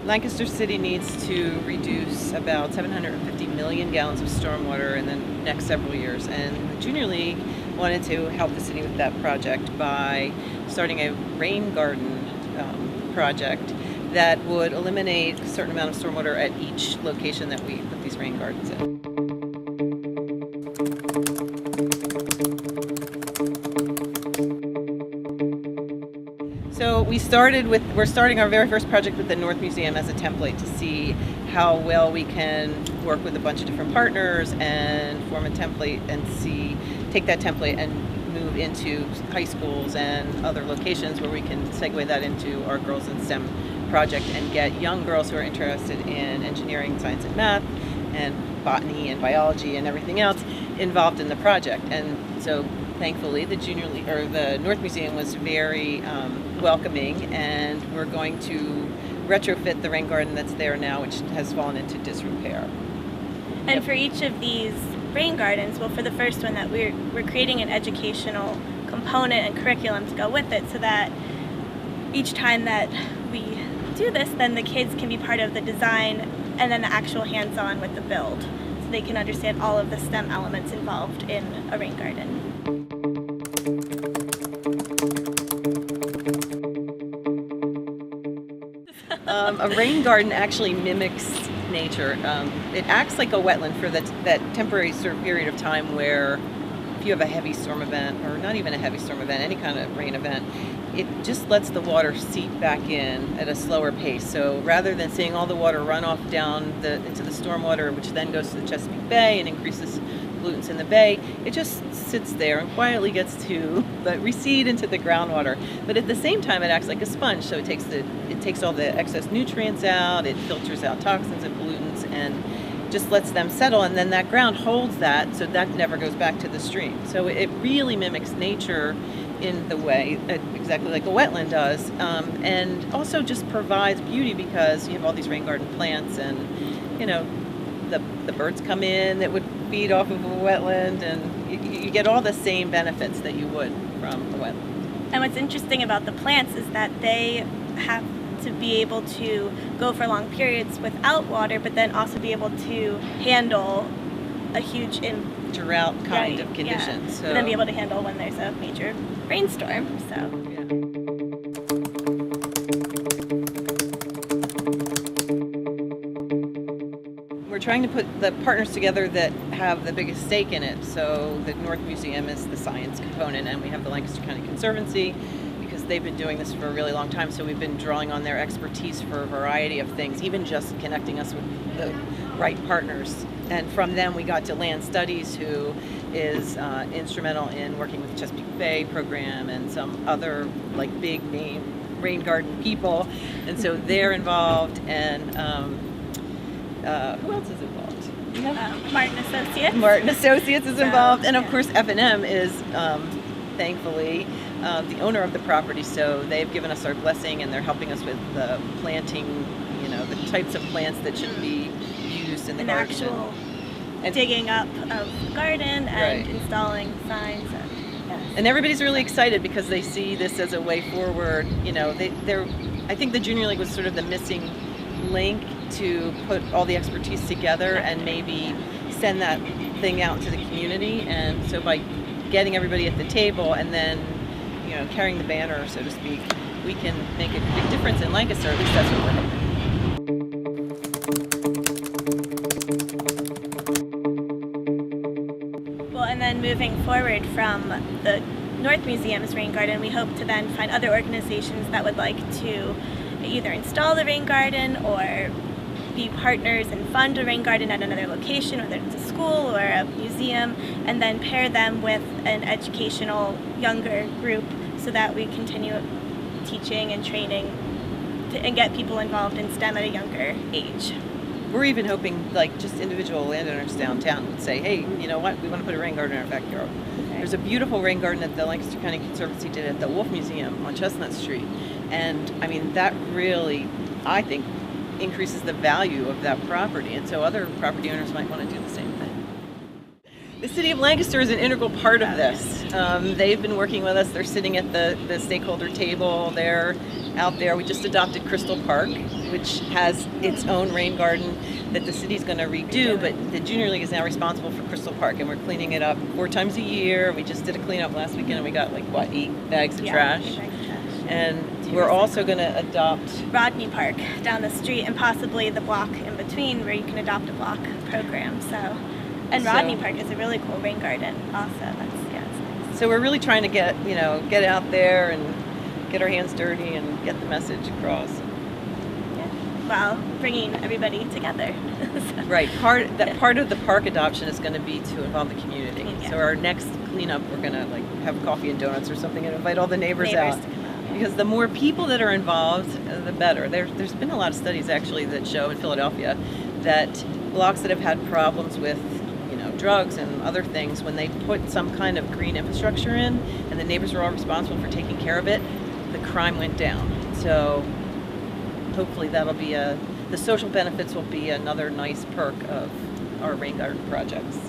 Lancaster City needs to reduce about 750 million gallons of stormwater in the next several years, and the Junior League wanted to help the city with that project by starting a rain garden project that would eliminate a certain amount of stormwater at each location that we put these rain gardens in. So we're starting our very first project with the North Museum as a template to see how well we can work with a bunch of different partners and form a template and take that template and move into high schools and other locations where we can segue that into our Girls in STEM project and get young girls who are interested in engineering, science and math and botany and biology and everything else involved in the project. And so thankfully the Junior League, or the North Museum, was very welcoming, and we're going to retrofit the rain garden that's there now, which has fallen into disrepair. And for each of these rain gardens, well, for the first one, that we're creating an educational component and curriculum to go with it, so that each time that we do this, then the kids can be part of the design and then the actual hands-on with the build, so they can understand all of the STEM elements involved in a rain garden. A rain garden actually mimics nature. It acts like a wetland for that temporary sort of period of time where if you have a heavy storm event, or not even a heavy storm event, any kind of rain event, it just lets the water seep back in at a slower pace. So rather than seeing all the water run off down into the stormwater, which then goes to the Chesapeake Bay and increases pollutants in the bay, it just sits there and quietly gets to recede into the groundwater. But at the same time, it acts like a sponge. So it takes all the excess nutrients out, it filters out toxins and pollutants, and just lets them settle, and then that ground holds that, so that never goes back to the stream. So it really mimics nature in the way, exactly like a wetland does, and also just provides beauty because you have all these rain garden plants, and the birds come in that would feed off of a wetland, and you get all the same benefits that you would from a wetland. And what's interesting about the plants is that they have to be able to go for long periods without water, but then also be able to handle a huge drought kind of conditions. Yeah. So, and then be able to handle when there's a major rainstorm. So. Yeah. We're trying to put the partners together that have the biggest stake in it. So the North Museum is the science component, and we have the Lancaster County Conservancy, because they've been doing this for a really long time, so we've been drawing on their expertise for a variety of things, even just connecting us with the right partners. And from them we got to Land Studies, who is instrumental in working with the Chesapeake Bay program and some other big name rain garden people, and so they're involved, and who else is involved? Martin Associates. Martin Associates is involved, and of course F&M is thankfully the owner of the property, so they've given us our blessing, and they're helping us with the planting, the types of plants that should be used in the garden. Actual digging up of the garden and installing signs. And everybody's really excited because they see this as a way forward. I think the Junior League was sort of the missing link to put all the expertise together and maybe send that thing out to the community. And so by getting everybody at the table and then carrying the banner, so to speak, we can make a big difference in Lancaster. At least that's what we're hoping. Well, and then moving forward from the North Museum's rain garden, we hope to then find other organizations that would like to either install the rain garden or be partners and fund a rain garden at another location, whether it's a school or a museum, and then pair them with an educational younger group so that we continue teaching and training and get people involved in STEM at a younger age. we're even hoping like just individual landowners downtown would say, hey, you know what, we want to put a rain garden in our backyard. Okay. There's a beautiful rain garden that the Lancaster County Conservancy did at the Wolf Museum on Chestnut Street. And I mean, that really, I think, increases the value of that property. And so other property owners might want to do the same thing. The City of Lancaster is an integral part of this. They've been working with us. They're sitting at the stakeholder table. They're out there. We just adopted Crystal Park, which has its own rain garden that the city's going to redo, but the Junior League is now responsible for Crystal Park, and we're cleaning it up 4 times a year. We just did a cleanup last weekend, and we got like, what, 8 bags of trash? 8 bags of trash. And we're also going to adopt Rodney Park down the street, and possibly the block in between where you can adopt a block program. And Rodney Park is a really cool rain garden also. It's nice. So we're really trying to get out there and get our hands dirty and get the message across. Yeah. While bringing everybody together. So. Right. Part of the park adoption is going to be to involve the community. Yeah. So our next cleanup, we're going to like have coffee and donuts or something and invite all the neighbors out. To come out. Yeah. Because the more people that are involved, the better. There's been a lot of studies actually that show in Philadelphia that blocks that have had problems with drugs and other things, when they put some kind of green infrastructure in and the neighbors are all responsible for taking care of it, the crime went down. So hopefully that'll be the social benefits will be another nice perk of our rain garden projects.